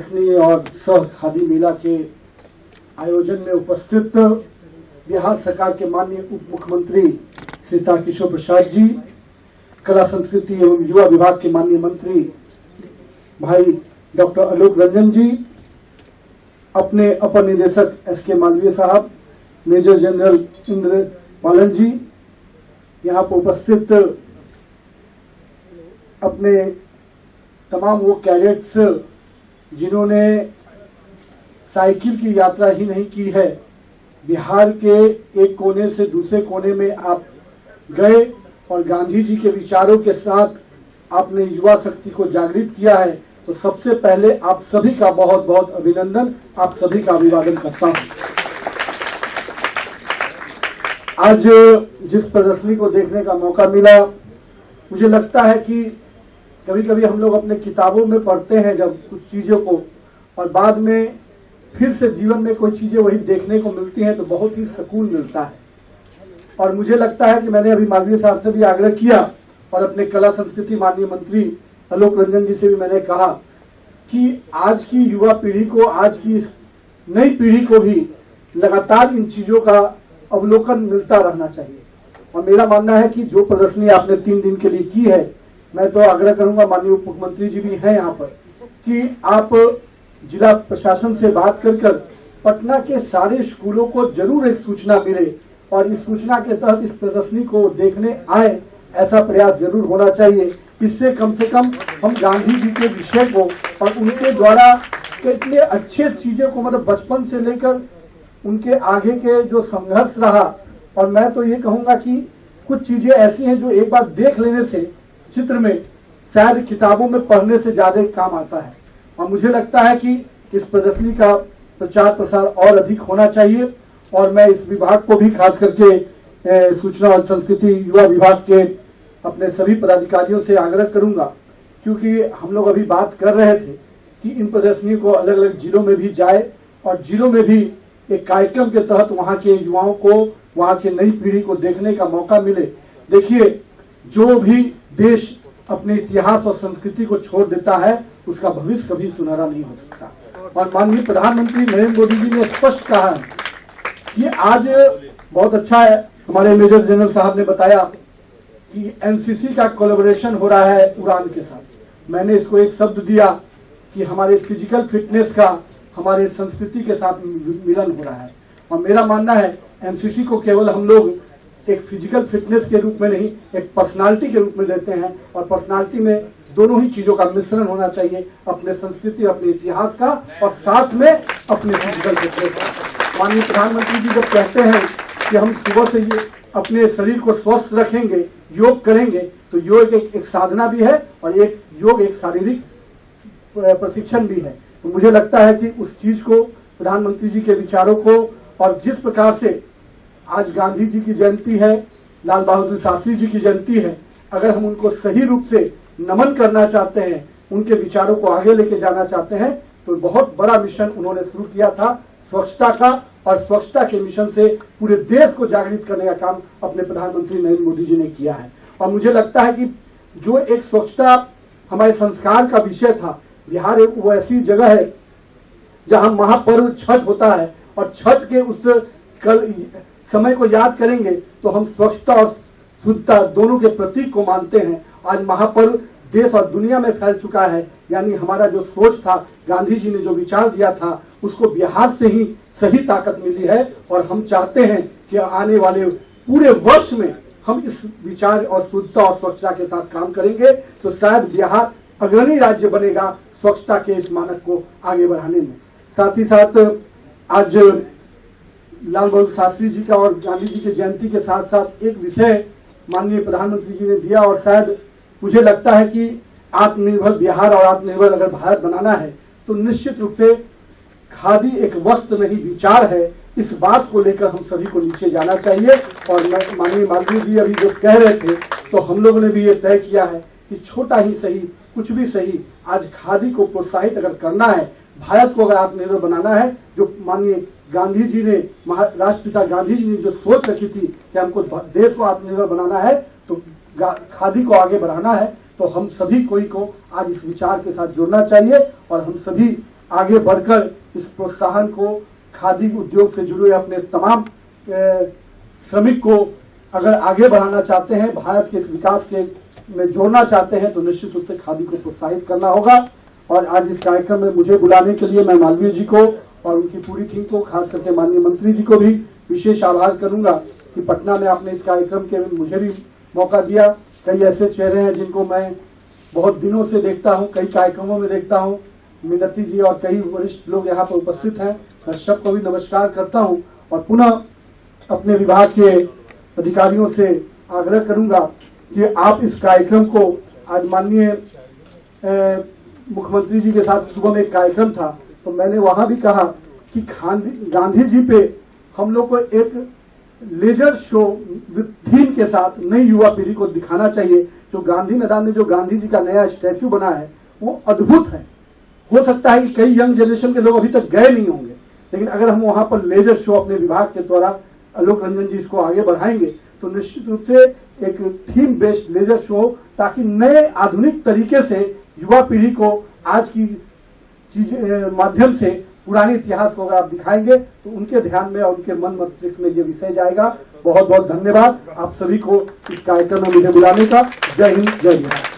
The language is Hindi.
और सह खादी मेला के आयोजन में उपस्थित बिहार सरकार के माननीय उप मुख्यमंत्री श्री तारकिशोर प्रसाद जी, कला संस्कृति एवं युवा विभाग के माननीय मंत्री भाई डॉक्टर आलोक रंजन जी, अपने अपर निदेशक एस.के. मालवीय साहब, मेजर जनरल इंद्र पालन जी, यहाँ पर उपस्थित अपने तमाम वो कैडेट्स जिन्होंने साइकिल की यात्रा ही नहीं की है, बिहार के एक कोने से दूसरे कोने में आप गए और गांधी जी के विचारों के साथ आपने युवा शक्ति को जागृत किया है, तो सबसे पहले आप सभी का बहुत बहुत अभिनंदन, आप सभी का अभिवादन करता हूं। आज जिस प्रदर्शनी को देखने का मौका मिला, मुझे लगता है कि कभी कभी हम लोग अपने किताबों में पढ़ते हैं जब कुछ चीजों को, और बाद में फिर से जीवन में कोई चीजें वही देखने को मिलती हैं तो बहुत ही सुकून मिलता है। और मुझे लगता है कि मैंने अभी मालवीय साहब से भी आग्रह किया और अपने कला संस्कृति माननीय मंत्री आलोक रंजन जी से भी मैंने कहा कि आज की युवा पीढ़ी को, आज की नई पीढ़ी को भी लगातार इन चीजों का अवलोकन मिलता रहना चाहिए। और मेरा मानना है कि जो प्रदर्शनी आपने 3 दिन के लिए की है, मैं तो आग्रह करूंगा, माननीय उप मुख्यमंत्री जी भी हैं यहाँ पर, कि आप जिला प्रशासन से बात कर पटना के सारे स्कूलों को जरूर एक सूचना मिले और इस सूचना के तहत इस प्रदर्शनी को देखने आए, ऐसा प्रयास जरूर होना चाहिए। इससे कम से कम हम गांधी जी के विषय को और उनके द्वारा कितने अच्छे चीजों को, मतलब बचपन से लेकर उनके आगे के जो संघर्ष रहा, और मैं तो ये कहूंगा कि कुछ चीजें ऐसी हैं जो एक बार देख लेने से चित्र में शायद किताबों में पढ़ने से ज्यादा काम आता है। और मुझे लगता है कि इस प्रदर्शनी का प्रचार प्रसार और अधिक होना चाहिए, और मैं इस विभाग को भी खास करके सूचना और संस्कृति युवा विभाग के अपने सभी पदाधिकारियों से आग्रह करूंगा, क्योंकि हम लोग अभी बात कर रहे थे कि इन प्रदर्शनी को अलग अलग जिलों में भी जाए और जिलों में भी एक कार्यक्रम के तहत वहां के युवाओं को, वहां की नई पीढ़ी को देखने का मौका मिले। देखिए, जो भी देश अपने इतिहास और संस्कृति को छोड़ देता है उसका भविष्य कभी सुनहरा नहीं हो सकता। और माननीय प्रधानमंत्री नरेंद्र मोदी जी ने स्पष्ट कहा है कि आज बहुत अच्छा है, हमारे मेजर जनरल साहब ने बताया कि एनसीसी का कोलैबोरेशन हो रहा है उड़ान के साथ। मैंने इसको एक शब्द दिया कि हमारे फिजिकल फिटनेस का हमारे संस्कृति के साथ मिलन हो रहा है। और मेरा मानना है एनसीसी को केवल हम लोग एक फिजिकल फिटनेस के रूप में नहीं, एक पर्सनालिटी के रूप में लेते हैं, और पर्सनालिटी में दोनों ही चीजों का मिश्रण होना चाहिए, अपने संस्कृति, अपने इतिहास का, और साथ में अपने फिजिकल फिटनेस का। माननीय प्रधानमंत्री जी जब कहते हैं कि हम सुबह से ये अपने शरीर को स्वस्थ रखेंगे, योग करेंगे, तो योग एक साधना भी है और योग एक शारीरिक प्रशिक्षण भी है। तो मुझे लगता है कि उस चीज को, प्रधानमंत्री जी के विचारों को, और जिस प्रकार से आज गांधी जी की जयंती है, लाल बहादुर शास्त्री जी की जयंती है, अगर हम उनको सही रूप से नमन करना चाहते हैं, उनके विचारों को आगे लेके जाना चाहते हैं, तो बहुत बड़ा मिशन उन्होंने शुरू किया था स्वच्छता का, और स्वच्छता के मिशन से पूरे देश को जागृत करने का काम अपने प्रधानमंत्री नरेंद्र मोदी जी ने किया है। और मुझे लगता है कि जो एक स्वच्छता हमारे संस्कार का विषय था, बिहार एक वो ऐसी जगह है जहां महापर्व छठ होता है, और छठ के उस कल समय को याद करेंगे तो हम स्वच्छता और शुद्धता दोनों के प्रतीक को मानते हैं। आज महापर्व देश और दुनिया में फैल चुका है, यानी हमारा जो सोच था, गांधी जी ने जो विचार दिया था, उसको बिहार से ही सही ताकत मिली है। और हम चाहते हैं कि आने वाले पूरे वर्ष में हम इस विचार और शुद्धता और स्वच्छता के साथ काम करेंगे, तो शायद बिहार अग्रणी राज्य बनेगा स्वच्छता के इस मानक को आगे बढ़ाने में। साथ ही साथ आज लाल बहादुर शास्त्री जी का और गांधी जी की जयंती के साथ साथ एक विषय माननीय प्रधानमंत्री जी ने दिया, और शायद मुझे लगता है कि आत्मनिर्भर बिहार और आत्मनिर्भर अगर भारत बनाना है तो निश्चित रूप से खादी एक वस्त्र नहीं विचार है, इस बात को लेकर हम सभी को नीचे जाना चाहिए। और माननीय मालवीय जी अभी जो कह रहे थे, तो हम लोगों ने भी ये तय किया है कि छोटा ही सही, कुछ भी सही, आज खादी को प्रोत्साहित अगर करना है, भारत को अगर आत्मनिर्भर बनाना है, जो माननीय गांधी जी ने, राष्ट्रपिता गांधी जी ने जो सोच रखी थी कि हमको देश को आत्मनिर्भर बनाना है, तो खादी को आगे बढ़ाना है, तो हम सभी कोई को आज इस विचार के साथ जुड़ना चाहिए। और हम सभी आगे बढ़कर इस प्रोत्साहन को खादी उद्योग से जुड़े अपने तमाम श्रमिक को अगर आगे बढ़ाना चाहते हैं, भारत के इस विकास के में जोड़ना चाहते हैं, तो निश्चित रूप से खादी को प्रोत्साहित करना होगा। और आज इस कार्यक्रम में मुझे बुलाने के लिए मैं मालवीय जी को और उनकी पूरी टीम को, खास करके माननीय मंत्री जी को भी विशेष आभार करूंगा कि पटना में आपने इस कार्यक्रम के मुझे भी मौका दिया। कई ऐसे चेहरे हैं जिनको मैं बहुत दिनों से देखता हूं, कई कार्यक्रमों में देखता हूं, मिन्नती जी और कई वरिष्ठ लोग यहाँ पर उपस्थित हैं। मैं सबको भी नमस्कार करता हूं और पुनः अपने विभाग के अधिकारियों से आग्रह करूंगा कि आप इस कार्यक्रम को, आज माननीय मुख्यमंत्री जी के साथ सुबह में एक कार्यक्रम था, तो मैंने वहां भी कहा कि गांधी जी पे हम लोग को एक लेजर शो थीम के साथ नई युवा पीढ़ी को दिखाना चाहिए। जो गांधी मैदान में जो गांधी जी का नया स्टैचू बना है वो अद्भुत है। हो सकता है कि कई यंग जनरेशन के लोग अभी तक गए नहीं होंगे, लेकिन अगर हम वहां पर लेजर शो अपने विभाग के द्वारा आलोक रंजन जी इसको आगे बढ़ाएंगे तो निश्चित रूप से एक थीम बेस्ड लेजर शो, ताकि नए आधुनिक तरीके से युवा पीढ़ी को आज की माध्यम से पुराने इतिहास को अगर आप दिखाएंगे तो उनके ध्यान में और उनके मन मस्तिष्क में ये विषय जाएगा। बहुत बहुत धन्यवाद आप सभी को इस कार्यक्रम में मुझे बुलाने का। जय हिंद, जय भारत।